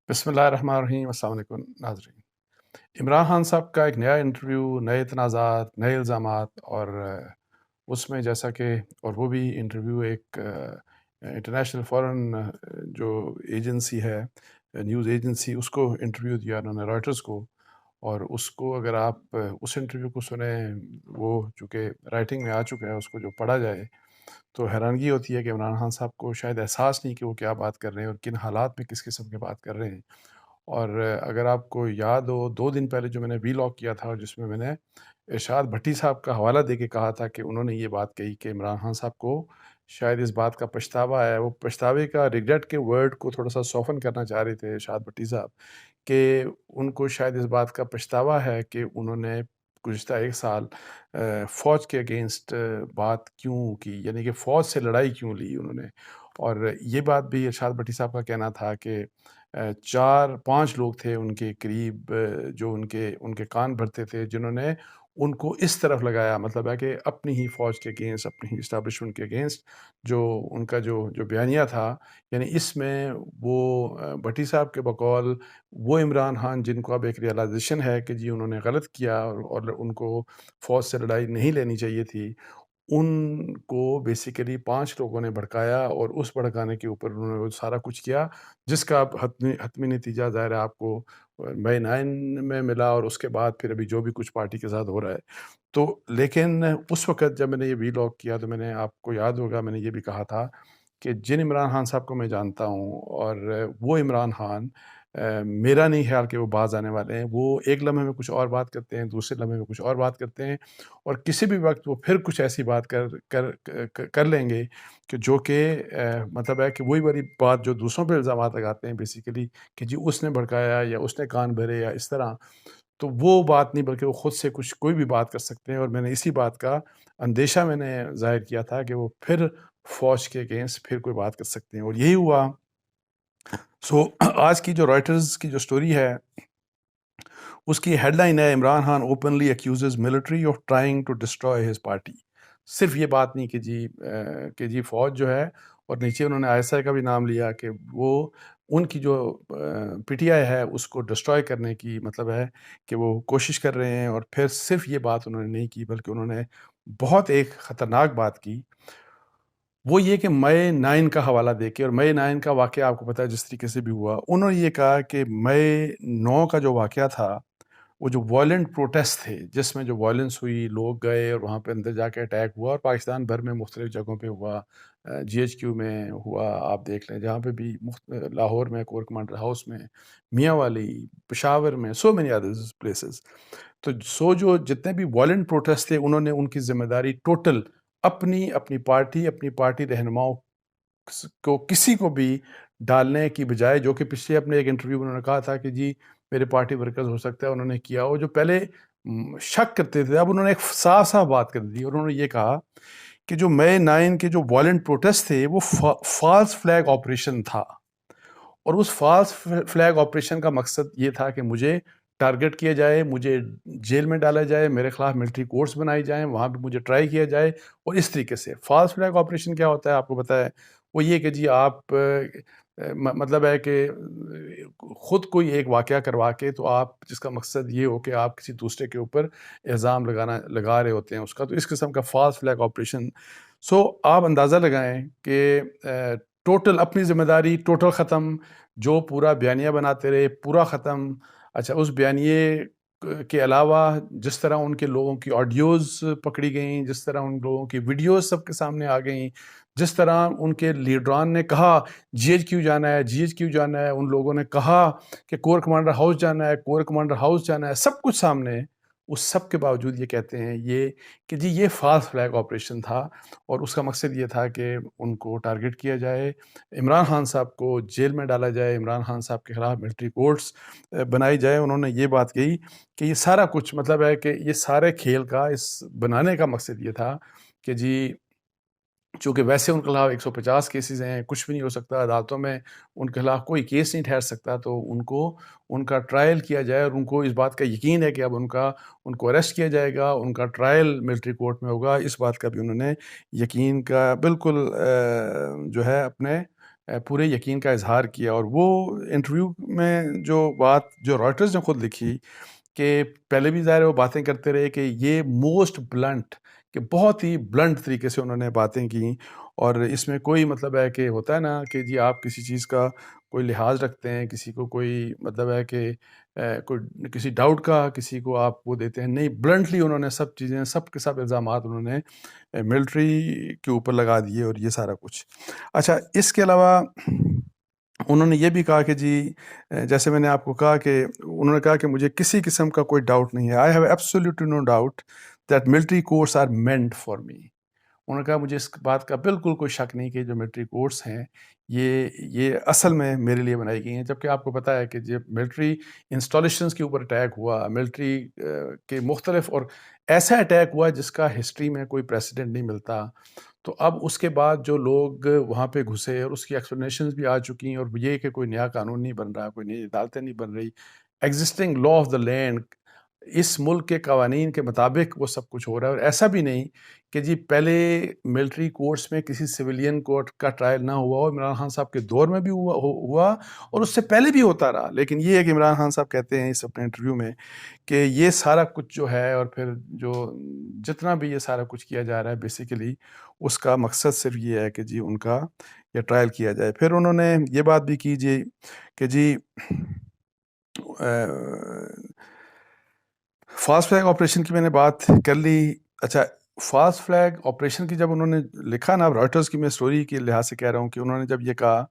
بسم اللہ الرحمن الرحیم۔ السلام علیکم ناظرین۔ عمران خان صاحب کا ایک نیا انٹرویو، نئے تنازعات، نئے الزامات، اور اس میں جیسا کہ وہ بھی انٹرویو ایک انٹرنیشنل فورن جو ایجنسی ہے، نیوز ایجنسی، اس کو انٹرویو دیا انہوں نے، رائٹرز کو۔ اور اس کو اگر آپ اس انٹرویو کو سنیں، وہ چونکہ رائٹنگ میں آ چکا ہے، اس کو جو پڑھا جائے تو حیرانگی ہوتی ہے کہ عمران خان صاحب کو شاید احساس نہیں کہ وہ کیا بات کر رہے ہیں اور کن حالات میں کس قسم کی بات کر رہے ہیں۔ اور اگر آپ کو یاد ہو، 2 دن پہلے جو میں نے وی لاگ کیا تھا، جس میں میں نے ارشاد بھٹی صاحب کا حوالہ دے کے کہا تھا کہ انہوں نے یہ بات کہی کہ عمران خان صاحب کو شاید اس بات کا پچھتاوا ہے، وہ پچھتاوے کا، ریگریٹ کے ورڈ کو تھوڑا سا سوفن کرنا چاہ رہے تھے ارشاد بھٹی صاحب، کہ ان کو شاید اس بات کا پچھتاوا ہے کہ انہوں نے گزشتہ 1 سال فوج کے اگینسٹ بات کیوں کی، یعنی کہ فوج سے لڑائی کیوں لی انہوں نے۔ اور یہ بات بھی ارشاد بھٹی صاحب کا کہنا تھا کہ 4-5 لوگ تھے ان کے قریب، جو ان کے کان بھرتے تھے، جنہوں نے ان کو اس طرف لگایا، مطلب ہے کہ اپنی ہی فوج کے اگینسٹ، اپنی ہی اسٹیبلشمنٹ کے اگینسٹ جو ان کا جو بیانیہ تھا، یعنی اس میں وہ بھٹی صاحب کے بقول وہ عمران خان جن کو اب ایک ریئلائزیشن ہے کہ جی انہوں نے غلط کیا اور ان کو فوج سے لڑائی نہیں لینی چاہیے تھی، ان کو بیسیکلی 5 لوگوں نے بھڑکایا، اور اس بھڑکانے کے اوپر انہوں نے وہ سارا کچھ کیا، جس کا اب حتمی نتیجہ ظاہر ہے آپ کو مئی 9 میں ملا، اور اس کے بعد پھر ابھی جو بھی کچھ پارٹی کے ساتھ ہو رہا ہے۔ تو لیکن اس وقت جب میں نے یہ وی لاگ کیا تو میں نے، آپ کو یاد ہوگا، میں نے یہ بھی کہا تھا کہ جن عمران خان صاحب کو میں جانتا ہوں، اور وہ عمران خان میرا نہیں خیال کہ وہ باز آنے والے ہیں۔ وہ ایک لمحے میں کچھ اور بات کرتے ہیں، دوسرے لمحے میں کچھ اور بات کرتے ہیں، اور کسی بھی وقت وہ پھر کچھ ایسی بات کر لیں گے کہ جو کہ مطلب ہے کہ وہی والی بات جو دوسروں پہ الزامات لگاتے ہیں بیسیکلی، کہ جی اس نے بھڑکایا یا اس نے کان بھرے یا اس طرح، تو وہ بات نہیں، بلکہ وہ خود سے کوئی بھی بات کر سکتے ہیں۔ اور میں نے اسی بات کا اندیشہ میں نے ظاہر کیا تھا کہ وہ پھر فوج کے اگینسٹ پھر کوئی بات کر سکتے ہیں، اور یہی ہوا۔ آج کی جو رائٹرز کی جو سٹوری ہے، اس کی ہیڈ لائن ہے: Imran Khan openly accuses military of trying to destroy his party. صرف یہ بات نہیں کہ جی فوج جو ہے، اور نیچے انہوں نے ISI کا بھی نام لیا کہ وہ ان کی جو PTI ہے اس کو ڈسٹرائے کرنے کی، مطلب ہے کہ وہ کوشش کر رہے ہیں۔ اور پھر صرف یہ بات انہوں نے نہیں کی، بلکہ انہوں نے بہت ایک خطرناک بات کی، وہ یہ کہ مئی 9 کا حوالہ دے کے، اور مئی 9 کا واقعہ آپ کو پتہ ہے جس طریقے سے بھی ہوا، انہوں نے یہ کہا کہ مئی 9 کا جو واقعہ تھا، وہ جو وائلنٹ پروٹیسٹ تھے، جس میں جو وائلنس ہوئی، لوگ گئے اور وہاں پہ اندر جا کے اٹیک ہوا، اور پاکستان بھر میں مختلف جگہوں پہ ہوا، GHQ میں ہوا، آپ دیکھ لیں جہاں پہ بھی، لاہور میں کور کمانڈر ہاؤس میں، میاں والی، پشاور میں، سو مینی ادرز پلیسز۔ تو جو جتنے بھی وائلنٹ پروٹیسٹ تھے، انہوں نے ان کی ذمہ داری ٹوٹل اپنی پارٹی رہنماؤں کو، کسی کو بھی ڈالنے کی بجائے، جو کہ پچھلے اپنے ایک انٹرویو میں انہوں نے کہا تھا کہ جی میرے پارٹی ورکرز ہو سکتا ہے انہوں نے کیا، وہ جو پہلے شک کرتے تھے، اب انہوں نے ایک صاف بات کر دی، اور انہوں نے یہ کہا کہ جو مئی 9 کے جو وائلنٹ پروٹیسٹ تھے، وہ فالس فلیگ آپریشن تھا، اور اس فالس فلیگ آپریشن کا مقصد یہ تھا کہ مجھے ٹارگٹ کیا جائے، مجھے جیل میں ڈالا جائے، میرے خلاف ملٹری کورٹس بنائی جائیں، وہاں پہ مجھے ٹرائی کیا جائے، اور اس طریقے سے۔ فالس فلیگ آپریشن کیا ہوتا ہے آپ کو پتہ ہے؟ وہ یہ کہ جی آپ مطلب ہے کہ خود کوئی ایک واقعہ کروا کے، تو آپ، جس کا مقصد یہ ہو کہ آپ کسی دوسرے کے اوپر الزام لگا رہے ہوتے ہیں اس کا، تو اس قسم کا فالس فلیگ آپریشن۔ آپ اندازہ لگائیں کہ ٹوٹل اپنی ذمہ داری ٹوٹل ختم، جو پورا بیانیہ بناتے رہے پورا ختم۔ اچھا، اس بیانیے کے علاوہ جس طرح ان کے لوگوں کی آڈیوز پکڑی گئیں، جس طرح ان لوگوں کی ویڈیوز سب کے سامنے آ گئیں، جس طرح ان کے لیڈران نے کہا GHQ جانا ہے، GHQ جانا ہے، ان لوگوں نے کہا کہ کور کمانڈر ہاؤس جانا ہے، کور کمانڈر ہاؤس جانا ہے، سب کچھ سامنے ہے، اس سب کے باوجود یہ کہتے ہیں یہ کہ جی یہ فالس فلیگ آپریشن تھا، اور اس کا مقصد یہ تھا کہ ان کو ٹارگٹ کیا جائے، عمران خان صاحب کو جیل میں ڈالا جائے، عمران خان صاحب کے خلاف ملٹری کورٹس بنائی جائے۔ انہوں نے یہ بات کہی کہ یہ سارا کچھ، مطلب ہے کہ یہ سارے کھیل کا، اس بنانے کا مقصد یہ تھا کہ جی چونکہ ویسے ان کے خلاف 150 کیسز ہیں، کچھ بھی نہیں ہو سکتا، عدالتوں میں ان کے خلاف کوئی کیس نہیں ٹھہر سکتا، تو ان کا ٹرائل کیا جائے، اور ان کو اس بات کا یقین ہے کہ اب ان کو اریسٹ کیا جائے گا، ان کا ٹرائل ملٹری کورٹ میں ہوگا، اس بات کا بھی انہوں نے یقین کا بالکل جو ہے اپنے پورے یقین کا اظہار کیا. اور وہ انٹرویو میں جو بات جو رائٹرز نے خود لکھی کہ پہلے بھی ظاہر ہے وہ باتیں کرتے رہے کہ یہ موسٹ بلنٹ، کہ بہت ہی بلنٹ طریقے سے انہوں نے باتیں کیں. اور اس میں کوئی مطلب ہے کہ ہوتا ہے نا کہ جی آپ کسی چیز کا کوئی لحاظ رکھتے ہیں، کسی کو کوئی مطلب ہے کہ کوئی کسی ڈاؤٹ کا کسی کو آپ وہ دیتے ہیں، نہیں، بلنٹلی انہوں نے سب چیزیں، سب کے سب الزامات انہوں نے ملٹری کے اوپر لگا دیے اور یہ سارا کچھ. اچھا، اس کے علاوہ انہوں نے یہ بھی کہا کہ جی جیسے میں نے آپ کو کہا کہ انہوں نے کہا کہ مجھے کسی قسم کا کوئی ڈاؤٹ نہیں ہے. I have absolutely no doubt that military courts are meant for me. انہوں نے کہا مجھے اس بات کا بالکل کوئی شک نہیں کہ جو ملٹری کورس ہیں یہ اصل میں میرے لیے بنائی گئی ہیں. جبکہ آپ کو پتہ ہے کہ جب ملٹری انسٹالیشنز کے اوپر اٹیک ہوا، ملٹری کے مختلف، اور ایسا اٹیک ہوا جس کا ہسٹری میں کوئی پریسیڈنٹ نہیں ملتا، تو اب اس کے بعد جو لوگ وہاں پہ گھسے اور اس کی ایکسپلینیشنز بھی آ چکی ہیں، اور یہ کہ کوئی نیا قانون نہیں بن رہا، کوئی نئی عدالتیں نہیں بن رہی، existing law of the land, اس ملک کے قوانین کے مطابق وہ سب کچھ ہو رہا ہے. اور ایسا بھی نہیں کہ جی پہلے ملٹری کورٹس میں کسی سویلین کورٹ کا ٹرائل نہ ہوا ہو. عمران خان صاحب کے دور میں بھی ہوا اور اس سے پہلے بھی ہوتا رہا. لیکن یہ ہے کہ عمران خان صاحب کہتے ہیں اس اپنے انٹرویو میں کہ یہ سارا کچھ جو ہے، اور پھر جو جتنا بھی یہ سارا کچھ کیا جا رہا ہے، بیسیکلی اس کا مقصد صرف یہ ہے کہ جی ان کا یہ ٹرائل کیا جائے. پھر انہوں نے یہ بات بھی کی جی کہ جی فاسٹ فلیگ آپریشن کی میں نے بات کر لی. اچھا، فاسٹ فلیگ آپریشن کی جب انہوں نے لکھا نا، رائٹرز کی میں سٹوری کے لحاظ سے کہہ رہا ہوں کہ انہوں نے جب یہ کہا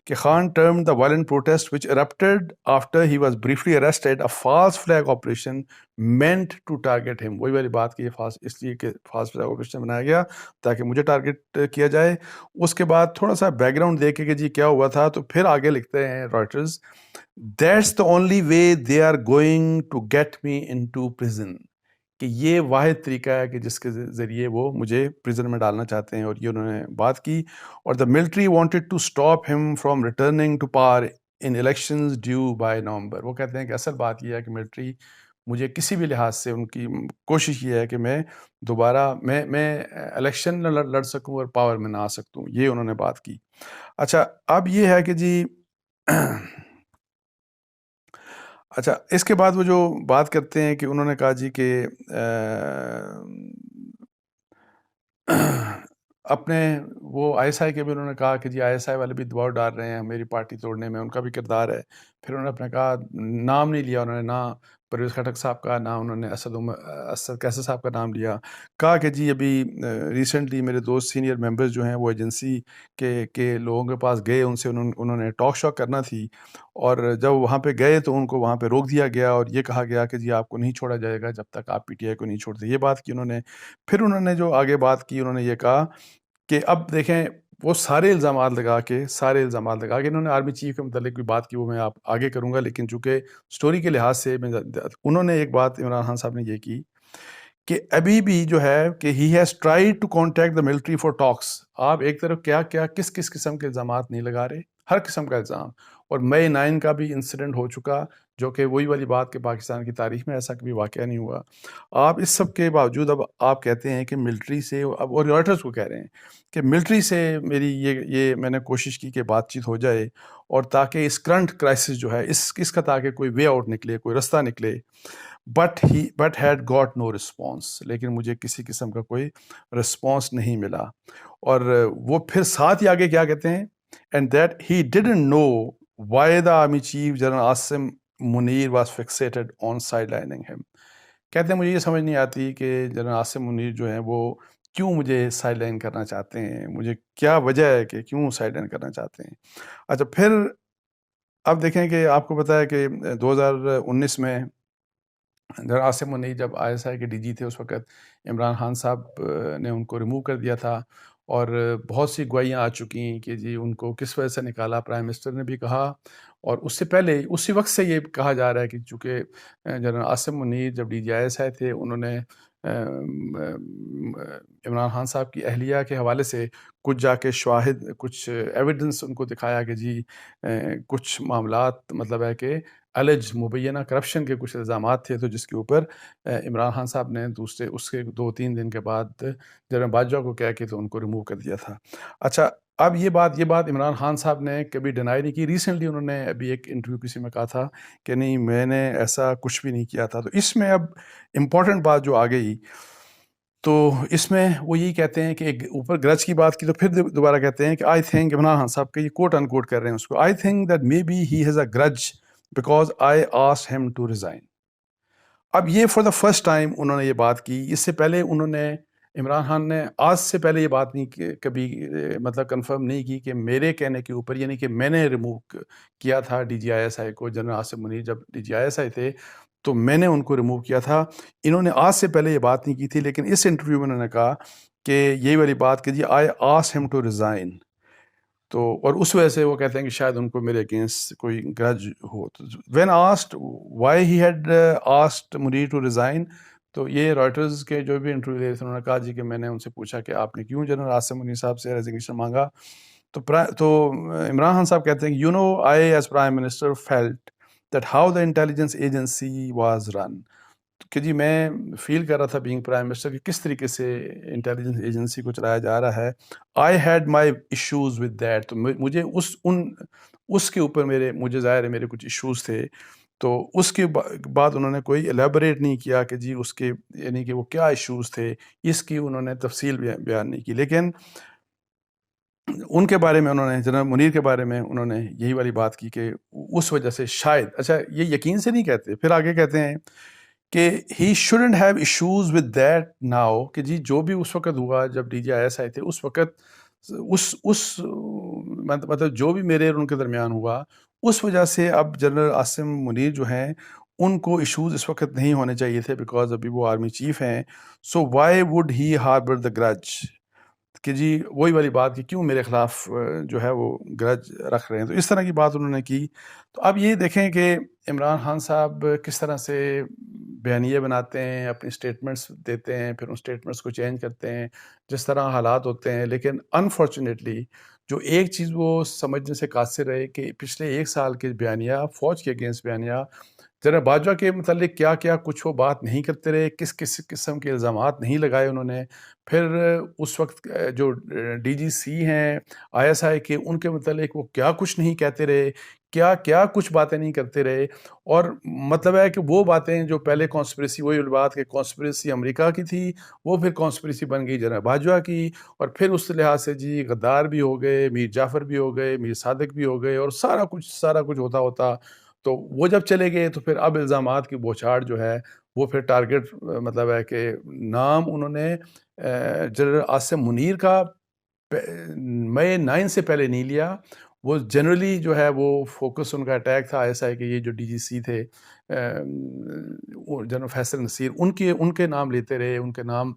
کہ Khan term the violent protest which erupted after he was briefly arrested a false flag operation meant to target him. وہی والی بات کہ یہ اس لیے کہ فاسٹ فلیگ آپریشن بنایا گیا تاکہ مجھے ٹارگٹ کیا جائے. اس کے بعد تھوڑا سا بیک گراؤنڈ دے کے کہ جی کیا ہوا تھا، تو پھر آگے لکھتے ہیں writers, That's the only way they are going to get me into prison. کہ یہ واحد طریقہ ہے کہ جس کے ذریعے وہ مجھے پریزن میں ڈالنا چاہتے ہیں. اور یہ انہوں نے بات کی. اور the military wanted to stop him from returning to power in elections due by November. وہ کہتے ہیں کہ اصل بات یہ ہے کہ ملٹری مجھے کسی بھی لحاظ سے، ان کی کوشش یہ ہے کہ میں دوبارہ میں الیکشن نہ لڑ سکوں اور پاور میں نہ آ سکوں. یہ انہوں نے بات کی. اچھا، اب یہ ہے کہ جی اچھا، اس کے بعد وہ جو بات کرتے ہیں کہ انہوں نے کہا جی کہ اپنے وہ آئی ایس آئی کے بھی انہوں نے کہا کہ جی آئی ایس آئی والے بھی دباؤ ڈال رہے ہیں میری پارٹی توڑنے میں، ان کا بھی کردار ہے. پھر انہوں نے اپنے کہا، نام نہیں لیا انہوں نے، نہ پرویز خٹک صاحب کا، نہ انہوں نے اسد کیسر صاحب کا نام لیا. کہا کہ جی ابھی ریسنٹلی میرے دوست سینئر ممبرز جو ہیں وہ ایجنسی کے لوگوں کے پاس گئے، ان سے انہوں نے ٹاک شاک کرنا تھی، اور جب وہاں پہ گئے تو ان کو وہاں پہ روک دیا گیا اور یہ کہا گیا کہ جی آپ کو نہیں چھوڑا جائے گا جب تک آپ پی ٹی آئی کو نہیں چھوڑتے. یہ بات کی انہوں نے. پھر انہوں نے جو آگے بات کی، انہوں نے یہ کہا کہ اب دیکھیں وہ سارے الزامات لگا کے انہوں نے آرمی چیف کے متعلق بھی بات کی، وہ میں آپ آگے کروں گا. لیکن چونکہ سٹوری کے لحاظ سے انہوں نے ایک بات عمران خان صاحب نے یہ کی کہ ابھی بھی جو ہے کہ he has tried to contact the military for talks. آپ ایک طرف کیا کس قسم کے الزامات نہیں لگا رہے، ہر قسم کا الزام. اور مئی 9 کا بھی انسیڈنٹ ہو چکا، جو کہ وہی والی بات کہ پاکستان کی تاریخ میں ایسا کبھی واقعہ نہیں ہوا. آپ اس سب کے باوجود اب آپ کہتے ہیں کہ ملٹری سے، اب اور رائٹرز کو کہہ رہے ہیں کہ ملٹری سے میری یہ میں نے کوشش کی کہ بات چیت ہو جائے، اور تاکہ اس کرنٹ کرائسس جو ہے اس کا تاکہ کوئی وے آؤٹ نکلے، کوئی رستہ نکلے. But had got no response. لیکن مجھے کسی قسم کا کوئی رسپانس نہیں ملا. اور وہ پھر ساتھ ہی آگے کیا کہتے ہیں، and that he didn't know why the army chief general Asim Munir was fixated on sidelining him. کہتے ہیں مجھے یہ سمجھ نہیں آتی کہ جنرل عاصم منیر جو ہیں وہ کیوں مجھے سائڈ لائن کرنا چاہتے ہیں، مجھے کیا وجہ ہے کہ کیوں سائڈ لائن کرنا چاہتے ہیں. اچھا، پھر اب دیکھیں کہ آپ کو پتہ ہے کہ 2019 میں جنرل عاصم منیر جب آئی ایس آئی کے ڈی جی تھے، اس وقت عمران خان صاحب نے ان کو ریموو کر دیا تھا، اور بہت سی گواہیاں آ چکی کہ جی ان کو کس وجہ سے نکالا. پرائم منسٹر نے بھی کہا، اور اس سے پہلے اسی وقت سے یہ کہا جا رہا ہے کہ چونکہ جنرل عاصم منیر جب D G I S I تھے، انہوں نے عمران خان صاحب کی اہلیہ کے حوالے سے کچھ جا کے شواہد، کچھ ایویڈنس ان کو دکھایا کہ جی کچھ معاملات مطلب ہے کہ الج مبینہ کرپشن کے کچھ الزامات تھے، تو جس کے اوپر عمران خان صاحب نے دوسرے اس کے 2-3 دن کے بعد جنرل باجوہ کو کہہ کے تو ان کو ریموو کر دیا تھا۔ اچھا، اب یہ بات عمران خان صاحب نے کبھی ڈینائی نہیں کی۔ ریسنٹلی انہوں نے ابھی ایک انٹرویو کسی میں کہا تھا کہ نہیں، میں نے ایسا کچھ بھی نہیں کیا تھا۔ تو اس میں اب امپورٹنٹ بات جو آ گئی، تو اس میں وہ یہی کہتے ہیں کہ ایک اوپر گرج کی بات کی، تو پھر دوبارہ کہتے ہیں کہ آئی تھنک، عمران خان صاحب کے یہ کوٹ ان کوٹ کر رہے ہیں اس کو، I think that maybe he has a grudge because I asked him to resign. اب یہ فار دا فرسٹ ٹائم انہوں نے یہ بات کی۔ اس سے پہلے انہوں نے، عمران خان نے آج سے پہلے یہ بات نہیں کبھی مطلب کنفرم نہیں کی کہ میرے کہنے کے اوپر، یعنی کہ میں نے ریموو کیا تھا D G I S I کو، جنرل عاصم منیر جب D G I S I تھے تو میں نے ان کو ریموو کیا تھا۔ انہوں نے آج سے پہلے یہ بات نہیں کی تھی، لیکن اس انٹرویو میں انہوں نے کہا کہ یہی والی بات کہ جی آئی آسکڈ ہم ٹو ریزائن، تو اور اس وجہ سے وہ کہتے ہیں کہ شاید ان کو میرے اگینسٹ کوئی گرج ہو۔ تو when asked why he had asked Munir to resign, تو یہ رائٹرز کے جو بھی انٹرویو لے رہے تھے انہوں نے کہا جی کہ میں نے ان سے پوچھا کہ آپ نے کیوں جنرل عاصم منیر صاحب سے ریزگنیشن مانگا، تو عمران خان صاحب کہتے ہیں کہ you know I as prime minister felt that how the intelligence agency was run, کہ جی میں فیل کر رہا تھا بینگ پرائم منسٹر کہ کس طریقے سے انٹیلیجنس ایجنسی کو چلایا جا رہا ہے۔ I had my issues with that, تو مجھے اس کے اوپر مجھے ظاہر ہے میرے کچھ ایشوز تھے۔ تو اس کے بعد انہوں نے کوئی الیبوریٹ نہیں کیا کہ جی اس کے یعنی کہ وہ کیا ایشوز تھے، اس کی انہوں نے تفصیل بیان نہیں کی، لیکن ان کے بارے میں انہوں نے، جنرل منیر کے بارے میں انہوں نے یہی والی بات کی کہ اس وجہ سے شاید، اچھا یہ یقین سے نہیں کہتے، پھر آگے کہتے ہیں کہ he shouldn't have issues with that now, کہ جی جو بھی اس وقت ہوا جب ڈی جی آئی ایس آئے تھے اس وقت مطلب جو بھی میرے اور ان کے درمیان ہوا اس وجہ سے اب جنرل عاصم منیر جو ہیں ان کو ایشوز اس وقت نہیں ہونے چاہیے تھے، بیکاز ابھی وہ آرمی چیف ہیں۔ So why would he harbour the grudge, کہ جی وہی والی بات کہ کیوں میرے خلاف جو ہے وہ گرج رکھ رہے ہیں۔ تو اس طرح کی بات انہوں نے کی۔ تو اب یہ دیکھیں کہ عمران خان صاحب کس طرح سے بیانیے بناتے ہیں، اپنی سٹیٹمنٹس دیتے ہیں، پھر ان سٹیٹمنٹس کو چینج کرتے ہیں جس طرح حالات ہوتے ہیں۔ لیکن انفارچونیٹلی جو ایک چیز وہ سمجھنے سے قاصر رہے کہ پچھلے 1 سال کے بیانیہ، فوج کے اگینسٹ بیانیہ، جنرل باجوہ کے متعلق کیا کیا کچھ وہ بات نہیں کرتے رہے، کس قسم کے الزامات نہیں لگائے انہوں نے۔ پھر اس وقت جو ڈی جی سی ہیں آئی ایس آئی کے، ان کے متعلق وہ کیا کچھ نہیں کہتے رہے، کیا کچھ باتیں نہیں کرتے رہے۔ اور مطلب ہے کہ وہ باتیں جو پہلے کانسپریسی، وہی بات کہ کانسپریسی امریکہ کی تھی، وہ پھر کانسپریسی بن گئی جنرل باجوہ کی، اور پھر اس لحاظ سے جی غدار بھی ہو گئے، میر جعفر بھی ہو گئے، میر صادق بھی ہو گئے، اور سارا کچھ ہوتا تو وہ جب چلے گئے تو پھر اب الزامات کی بوچھاڑ جو ہے وہ پھر ٹارگٹ مطلب ہے کہ نام انہوں نے جنرل عاصم منیر کا مئی 9 سے پہلے نہیں لیا۔ وہ جنرلی جو ہے وہ فوکس ان کا اٹیک تھا ایسا ہے کہ یہ جو ڈی جی سی تھے جنرل فیصل نصیر، ان کے نام لیتے رہے، ان کے نام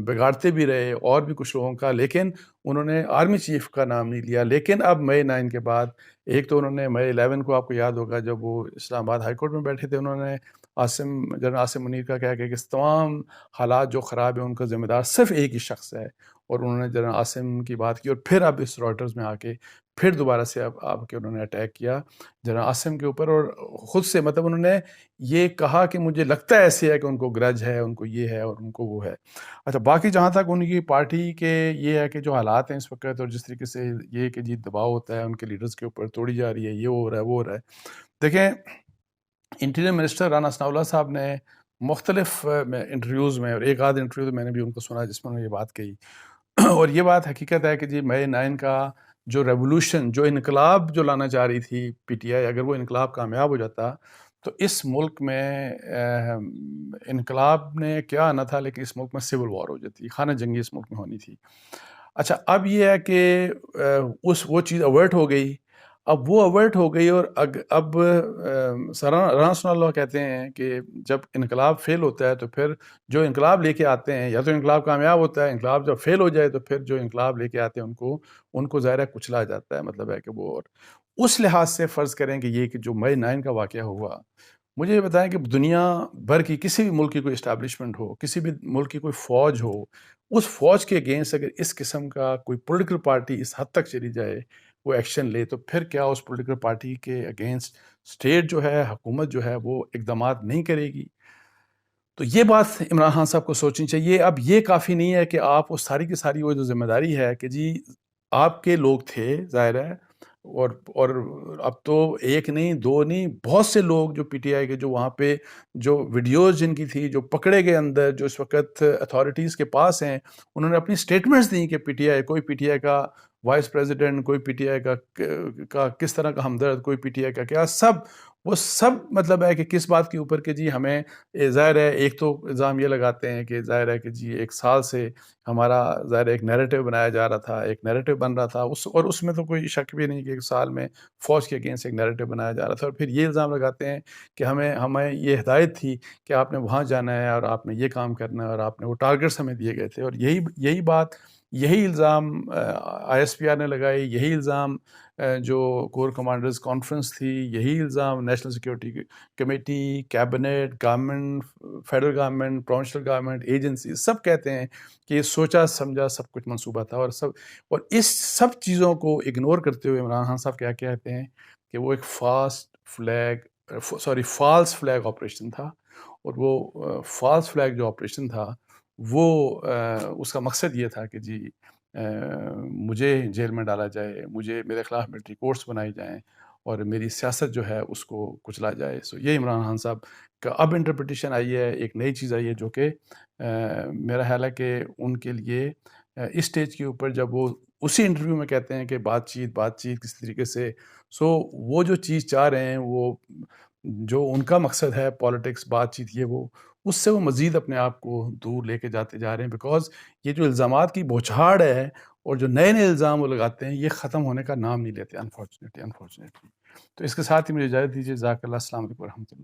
بگاڑتے بھی رہے، اور بھی کچھ لوگوں کا، لیکن انہوں نے آرمی چیف کا نام نہیں لیا۔ لیکن اب مئی 9 کے بعد، ایک تو انہوں نے مئی 11 کو، آپ کو یاد ہوگا جب وہ اسلام آباد ہائی کورٹ میں بیٹھے تھے، انہوں نے جنرل عاصم منیر کا کہا کہ تمام حالات جو خراب ہیں ان کا ذمہ دار صرف ایک ہی شخص ہے، اور انہوں نے جنرل عاصم کی بات کی۔ اور پھر اب اس رائٹرز میں آ کے پھر دوبارہ سے اب کے انہوں نے اٹیک کیا جنرل عاصم کے اوپر، اور خود سے مطلب انہوں نے یہ کہا کہ مجھے لگتا ہے ایسے ہے کہ ان کو گرج ہے، ان کو یہ ہے اور ان کو وہ ہے۔ اچھا، باقی جہاں تک ان کی پارٹی کے یہ ہے کہ جو حالات ہیں اس وقت، اور جس طریقے سے یہ کہ جی دباؤ ہوتا ہے ان کے لیڈرز کے اوپر، توڑی جا رہی ہے، یہ ہو رہا ہے وہ ہو رہا ہے۔ دیکھیں، انٹیریئر منسٹر رانا ثناء اللہ صاحب نے مختلف انٹرویوز میں، اور ایک آدھ انٹرویو میں نے بھی ان کو سنا جس میں انہوں نے یہ بات کہی، اور یہ بات حقیقت ہے کہ جی مئی 9 کا جو ریولوشن، جو انقلاب جو لانا چاہ رہی تھی پی ٹی آئی، اگر وہ انقلاب کامیاب ہو جاتا تو اس ملک میں انقلاب نے کیا آنا تھا، لیکن اس ملک میں سول وار ہو جاتی، خانہ جنگی اس ملک میں ہونی تھی۔ اچھا، اب یہ ہے کہ وہ چیز اوائرٹ ہو گئی، اب وہ اوائرٹ ہو گئی، اور اب رانا ثناء اللہ کہتے ہیں کہ جب انقلاب فیل ہوتا ہے تو پھر جو انقلاب لے کے آتے ہیں، یا تو انقلاب کامیاب ہوتا ہے، انقلاب جب فیل ہو جائے تو پھر جو انقلاب لے کے آتے ہیں ان کو ظاہر ہے کچلا جاتا ہے، مطلب ہے کہ وہ، اور اس لحاظ سے فرض کریں کہ یہ کہ جو مئی 9 کا واقعہ ہوا، مجھے یہ بتائیں کہ دنیا بھر کی کسی بھی ملک کی کوئی اسٹیبلشمنٹ ہو، کسی بھی ملک کی کوئی فوج ہو، اس فوج کے اگینسٹ اگر اس قسم کا کوئی پولیٹیکل پارٹی اس حد تک چلی جائے، وہ ایکشن لے، تو پھر کیا اس پولیٹیکل پارٹی کے اگینسٹ اسٹیٹ جو ہے، حکومت جو ہے وہ اقدامات نہیں کرے گی؟ تو یہ بات عمران خان صاحب کو سوچنی چاہیے۔ اب یہ کافی نہیں ہے کہ آپ وہ ساری کی ساری وہ جو ذمہ داری ہے کہ جی آپ کے لوگ تھے، ظاہر ہے، اور اب تو ایک نہیں، دو نہیں، بہت سے لوگ جو پی ٹی آئی کے جو وہاں پہ جو ویڈیوز جن کی تھی، جو پکڑے گئے اندر، جو اس وقت اتھارٹیز کے پاس ہیں، انہوں نے اپنی سٹیٹمنٹس دیں کہ پی ٹی آئی، کوئی پی ٹی آئی کا وائس پریزیڈنٹ، کوئی پی ٹی آئی کا کس طرح کا ہمدرد، کوئی پی ٹی آئی کا کیا، وہ سب مطلب ہے کہ کس بات کے اوپر کہ جی ہمیں ظاہر ہے، ایک تو الزام یہ لگاتے ہیں کہ ظاہر ہے کہ جی ایک سال سے ہمارا ظاہر ایک نیریٹو بنایا جا رہا تھا، ایک نیریٹو بن رہا تھا اور اس میں تو کوئی شک بھی نہیں کہ ایک سال میں فوج کے اگینسٹ ایک نیریٹو بنایا جا رہا تھا، اور پھر یہ الزام لگاتے ہیں کہ ہمیں یہ ہدایت تھی کہ آپ نے وہاں جانا ہے اور آپ نے یہ کام کرنا ہے اور آپ نے وہ ٹارگٹس ہمیں دیے گئے تھے، اور یہی بات، یہی الزام آئی ایس پی آر نے لگائی، یہی الزام جو کور کمانڈرز کانفرنس تھی، یہی الزام national security committee, cabinet, government, federal government, provincial government, agency, سب کہتے ہیں کہ یہ سوچا سمجھا سب کچھ منصوبہ تھا، اور اس سب چیزوں کو اگنور کرتے ہوئے عمران خان صاحب کیا کہتے ہیں کہ وہ ایک فالس فلیگ آپریشن تھا، اور وہ فالس فلیگ جو آپریشن تھا وہ اس کا مقصد یہ تھا کہ جی مجھے جیل میں ڈالا جائے، میرے خلاف ملٹری کورٹس بنائی جائیں اور میری سیاست جو ہے اس کو کچلا جائے۔ یہ عمران خان صاحب کا اب انٹرپریٹیشن آئی ہے، ایک نئی چیز آئی ہے جو کہ میرا خیال ہے کہ ان کے لیے اس سٹیج کے اوپر جب وہ اسی انٹرویو میں کہتے ہیں کہ بات چیت کس طریقے سے، وہ جو چیز چاہ رہے ہیں، وہ جو ان کا مقصد ہے پالیٹکس، بات چیت، وہ اس سے وہ مزید اپنے آپ کو دور لے کے جاتے جا رہے ہیں، بیکاز یہ جو الزامات کی بوچھاڑ ہے اور جو نئے الزام وہ لگاتے ہیں، یہ ختم ہونے کا نام نہیں لیتے، انفارچونیٹلی۔ تو اس کے ساتھ ہی مجھے اجازت دیجیے، جزاک اللہ، السلام علیکم ورحمۃ اللہ۔